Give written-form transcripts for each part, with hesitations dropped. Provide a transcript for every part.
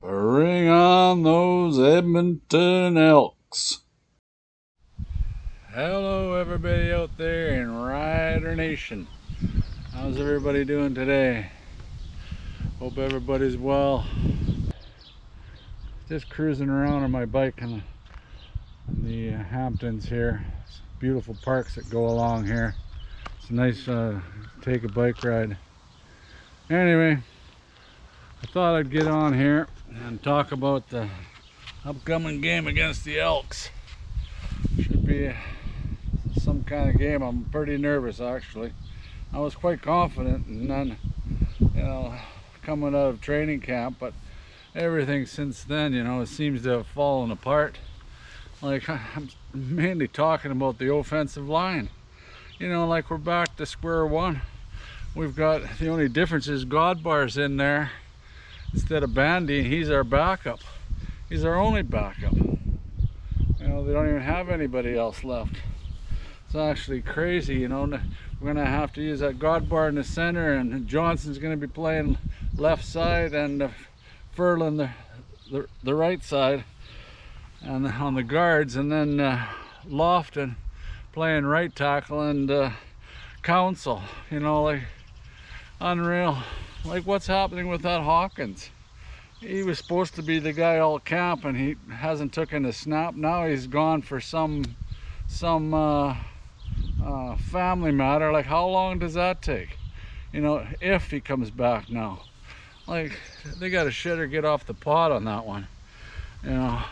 Bring on those Edmonton Elks. Hello everybody out there in Rider Nation. How's everybody doing today? Hope everybody's well. Just cruising around on my bike in the Hamptons here. It's beautiful parks that go along here. It's nice take a bike ride. Anyway, I thought I'd get on here and talk about the upcoming game against the Elks. Should be some kind of game. I'm pretty nervous actually. I was quite confident, and then, coming out of training camp, but everything since then, it seems to have fallen apart. Like, I'm mainly talking about the offensive line. Like, we're back to square one. We've got, the only difference is Godbar's in there instead of Bandy. He's our backup. He's our only backup. They don't even have anybody else left. It's actually crazy. We're gonna have to use that Godbar in the center, and Johnson's gonna be playing left side, and Furlan the right side, and on the guards, and then Lofton playing right tackle, and Council. Like, unreal. Like, what's happening with that Hawkins? He was supposed to be the guy all camp, and he hasn't taken a snap. Now he's gone for some family matter. Like, how long does that take? If he comes back now. Like, they got to shit or get off the pot on that one. And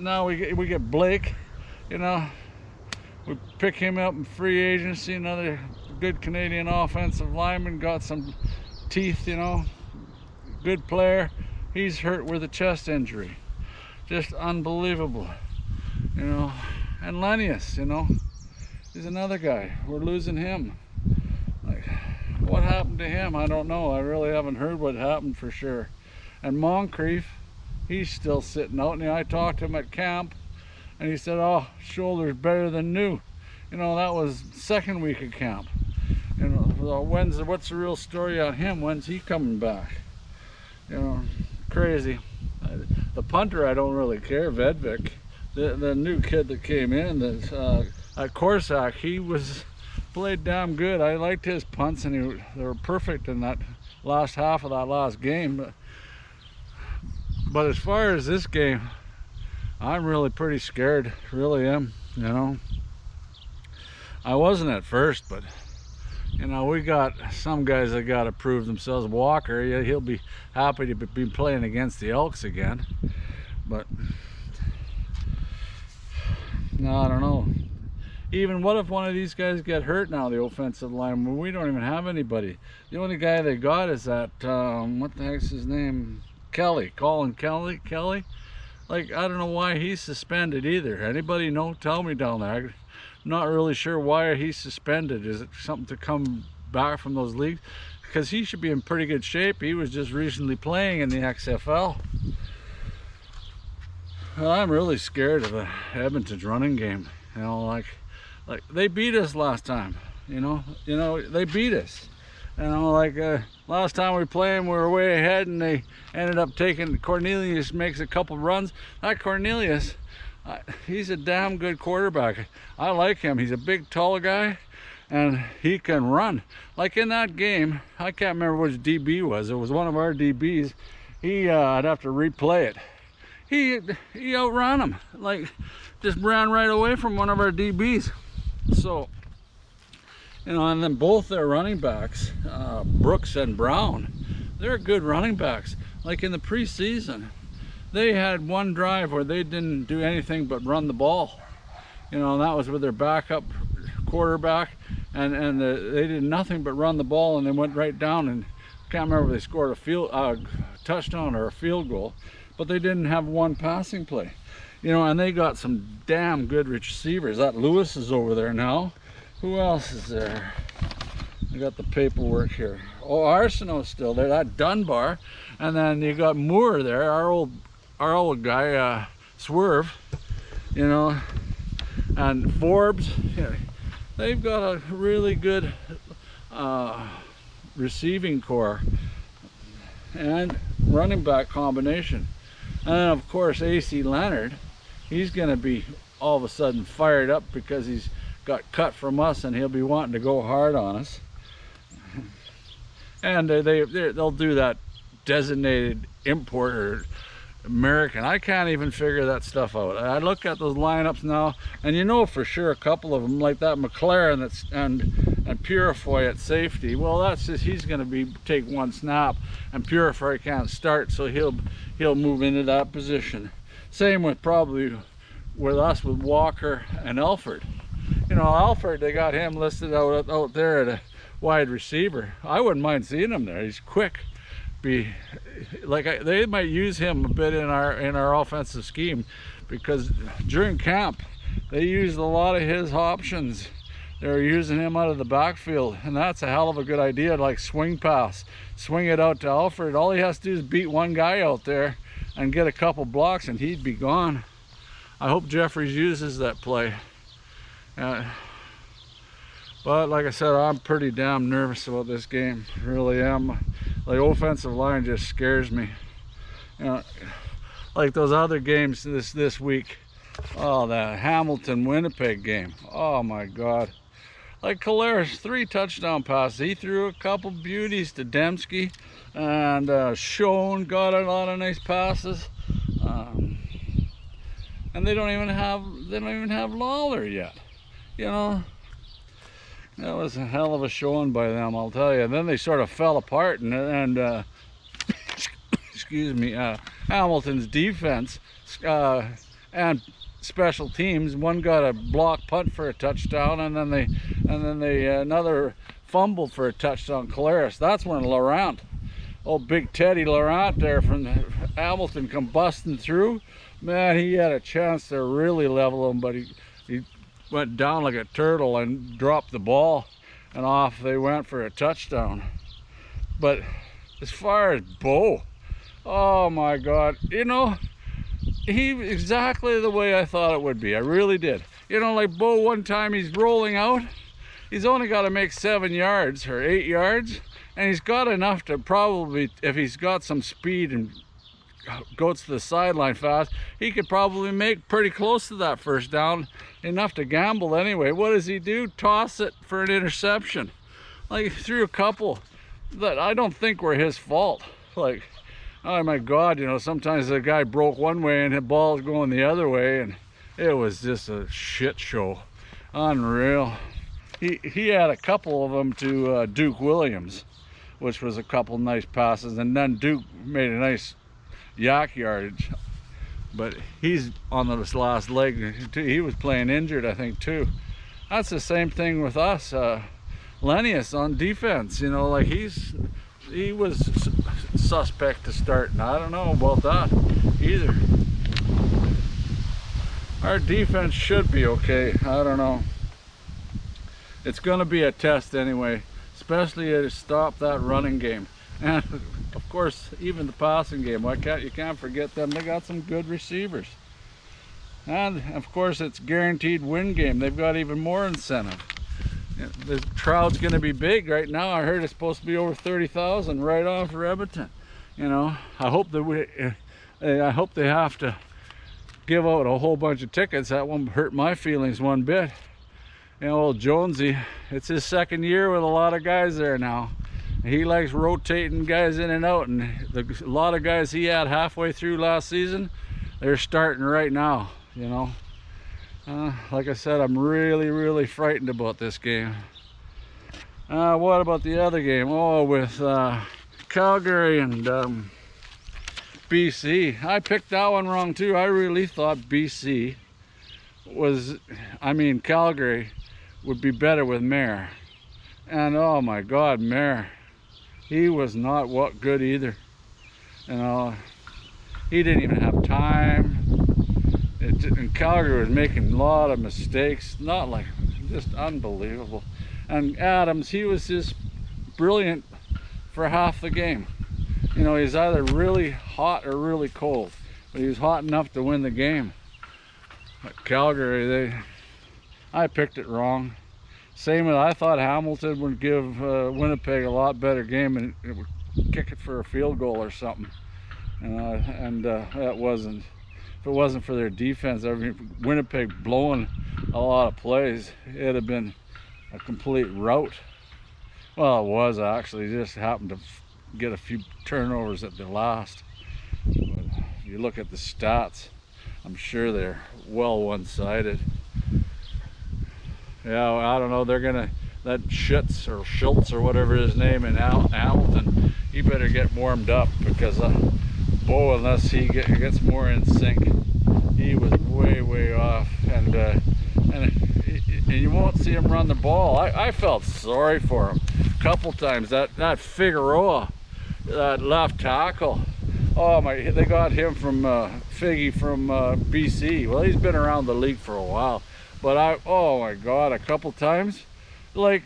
now we get Blake. We pick him up in free agency, another good Canadian offensive lineman, got some teeth, good player. He's hurt with a chest injury. Just unbelievable. And Lennius, is another guy. We're losing him. Like, what happened to him? I don't know. I really haven't heard what happened for sure. And Moncrief, he's still sitting out. And I talked to him at camp, and he said, "Oh, shoulder's better than new." That was second week of camp. What's the real story on him? When's he coming back? Crazy. The punter, I don't really care. Vedvik, the new kid that came in, at Corsac, he played damn good. I liked his punts, and they were perfect in that last half of that last game. But as far as this game, I'm really pretty scared. Really am. I wasn't at first, but we got some guys that got to prove themselves. Walker, yeah, he'll be happy to be playing against the Elks again, but no, I don't know. Even what if one of these guys get hurt now, the offensive line? Well, we don't even have anybody. The only guy they got is that what the heck's his name? Colin Kelly. Like, I don't know why he's suspended either. Anybody know? Tell me down there. I'm not really sure why he's suspended. Is it something to come back from those leagues? Because he should be in pretty good shape. He was just recently playing in the XFL. Well, I'm really scared of Edmonton's running game. Like they beat us last time. They beat us. Last time we played them, we were way ahead, and they ended up taking. Cornelius makes a couple runs. That Cornelius, he's a damn good quarterback. I like him. He's a big, tall guy, and he can run. Like in that game, I can't remember which DB was. It was one of our DBs. I'd have to replay it. He outran him. Like, just ran right away from one of our DBs. So, and then both their running backs, Brooks and Brown, they're good running backs. Like in the preseason, they had one drive where they didn't do anything but run the ball. And that was with their backup quarterback, and they did nothing but run the ball, and they went right down, and I can't remember if they scored a touchdown or a field goal, but they didn't have one passing play. And they got some damn good receivers. That Lewis is over there now. Who else is there? I got the paperwork here. Oh, Arsenault's still there. That Dunbar, and then you got Moore there. Our old guy, Swerve. And Forbes. They've got a really good receiving core. and running back combination. And then of course AC Leonard, he's going to be all of a sudden fired up because he's got cut from us and he'll be wanting to go hard on us. And they'll do that designated import or American. I can't even figure that stuff out. I look at those lineups now, and you know for sure a couple of them, like that McLaren that's and Purifoy at safety. Well, that's just, he's going to take one snap, and Purifoy can't start, so he'll move into that position. Same with probably with us with Walker and Alford. You know, Alford, they got him listed out there at a wide receiver. I wouldn't mind seeing him there. He's quick. They might use him a bit in our offensive scheme, because during camp they used a lot of his options. They were using him out of the backfield, and that's a hell of a good idea. Like swing pass, swing it out to Alfred. All he has to do is beat one guy out there and get a couple blocks and he'd be gone. I hope Jeffries uses that play. But like I said, I'm pretty damn nervous about this game. I really am. The offensive line just scares me. You know, like those other games this week. Oh, the Hamilton-Winnipeg game. Oh my God. Like Collaros, 3 touchdown passes. He threw a couple beauties to Dembski, and Schoen got a lot of nice passes. And they don't even have Lawler yet. You know. That was a hell of a showing by them, I'll tell you. And then they sort of fell apart, and excuse me, Hamilton's defense and special teams. One got a block punt for a touchdown, and then they another fumble for a touchdown. Collaros. That's when Laurent, old big Teddy Laurent there from Hamilton, come busting through. Man, he had a chance to really level him, but he went down like a turtle and dropped the ball, and off they went for a touchdown. But as far as Bo, oh my God, you know, he exactly the way I thought it would be. I really did. You know, like Bo, one time he's rolling out, he's only got to make 7 yards or 8 yards, and he's got enough to probably, if he's got some speed and goes to the sideline fast, he could probably make pretty close to that first down, enough to gamble anyway. What does he do? Toss it for an interception. Like, he threw a couple that I don't think were his fault. Like, oh my God, you know, sometimes the guy broke one way and the ball's going the other way, and it was just a shit show. Unreal. He had a couple of them to Duke Williams, which was a couple nice passes, and then Duke made a nice yak yardage, but he's on this last leg. He was playing injured, I think, too. That's the same thing with us. Lennius on defense, you know, like he was suspect to start, and I don't know about that either. Our defense should be okay. I don't know. It's going to be a test anyway, especially to stop that running game. And of course, even the passing game. You can't forget them. They got some good receivers. And of course, it's guaranteed win game. They've got even more incentive. The crowd's going to be big right now. I heard it's supposed to be over 30,000 right on for Edmonton. You know, I hope they have to give out a whole bunch of tickets. That won't hurt my feelings one bit. You know, old Jonesy, it's his second year with a lot of guys there now. He likes rotating guys in and out, and a lot of guys he had halfway through last season, they're starting right now, you know. Like I said, I'm really frightened about this game. What about the other game? Oh, with Calgary and BC. I picked that one wrong too. I really thought BC was, Calgary would be better with Mayer. And oh my God, Mayer, he was not good either. You know, he didn't even have time. And Calgary was making a lot of mistakes, just unbelievable. And Adams, he was just brilliant for half the game. You know, he's either really hot or really cold, but he was hot enough to win the game. But Calgary, I picked it wrong. Same with, I thought Hamilton would give Winnipeg a lot better game, and kick it for a field goal or something. That wasn't. If it wasn't for their defense, I mean, Winnipeg blowing a lot of plays, it'd have been a complete rout. Well, it was actually. Just happened to get a few turnovers at the last. But if you look at the stats, I'm sure they're well one-sided. Yeah, I don't know. They're gonna, that Schultz or whatever his name in Hamilton, he better get warmed up, because Bo, unless he gets more in sync, he was way off, and you won't see him run the ball. I felt sorry for him a couple times. That Figueroa, that left tackle. Oh my! They got him from Figgy from BC. Well, he's been around the league for a while, but oh my God, a couple times, like,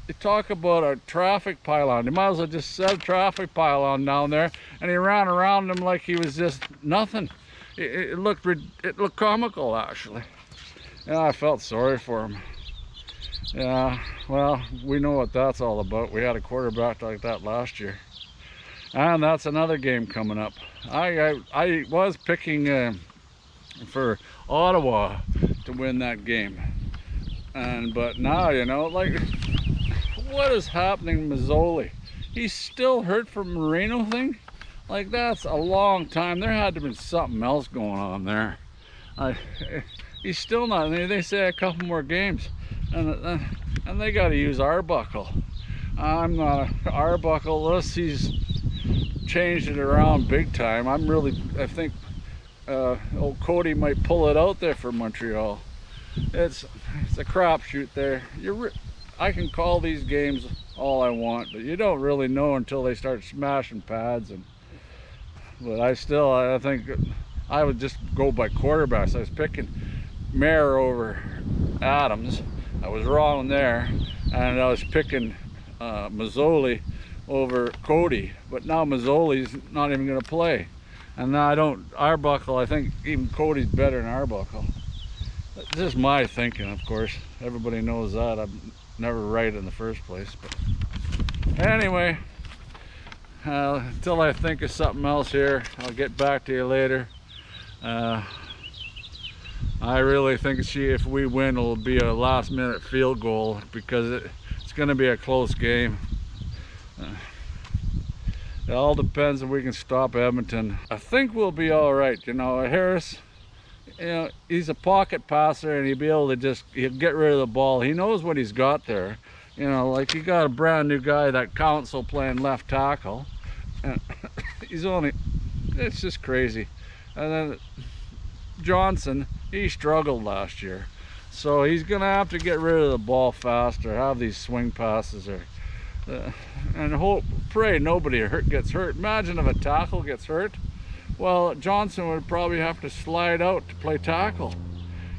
you talk about a traffic pylon. You might as well just set a traffic pylon down there, and he ran around him like he was just nothing. It looked comical, actually. Yeah, I felt sorry for him. Yeah, well, we know what that's all about. We had a quarterback like that last year. And that's another game coming up. I was picking for Ottawa to win that game, but now, you know, like, what is happening, Mazzoli? He's still hurt from Marino thing. Like, that's a long time. There had to have been something else going on there. He's still not. They say a couple more games, and they got to use Arbuckle. I'm not Arbuckle unless he's changed it around big time. I think old Cody might pull it out there for Montreal. It's a crapshoot there. I can call these games all I want, but you don't really know until they start smashing pads. But I think I would just go by quarterbacks. I was picking Mayer over Adams. I was wrong there, and I was picking Mazzoli over Cody, but now Mazzoli's not even going to play, and now Arbuckle. I think even Cody's better than Arbuckle. This is my thinking, of course. Everybody knows that I'm never right in the first place. But anyway, until I think of something else here, I'll get back to you later. I really think if we win, it'll be a last-minute field goal, because it's going to be a close game. It all depends if we can stop Edmonton. I think we'll be all right. You know, Harris, you know, he's a pocket passer, and he'll be able to he'll get rid of the ball. He knows what he's got there. You know, like, you got a brand new guy, that Council, playing left tackle, and it's just crazy. And then Johnson, he struggled last year, so he's gonna have to get rid of the ball faster, have these swing passes, and pray nobody gets hurt. Imagine if a tackle gets hurt. Well, Johnson would probably have to slide out to play tackle,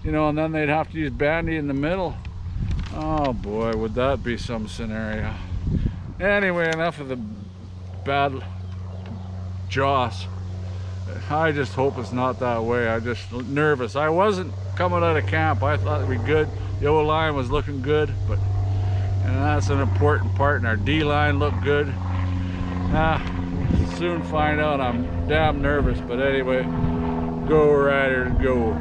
you know, and then they'd have to use Bandy in the middle. Oh boy, would that be some scenario. Anyway, enough of the bad Joss. I just hope it's not that way. I'm just nervous. I wasn't coming out of camp. I thought it'd be good. The O-line was looking good, and that's an important part, and our D-line looked good. We'll soon find out. I'm damn nervous, but anyway, go Riders, go.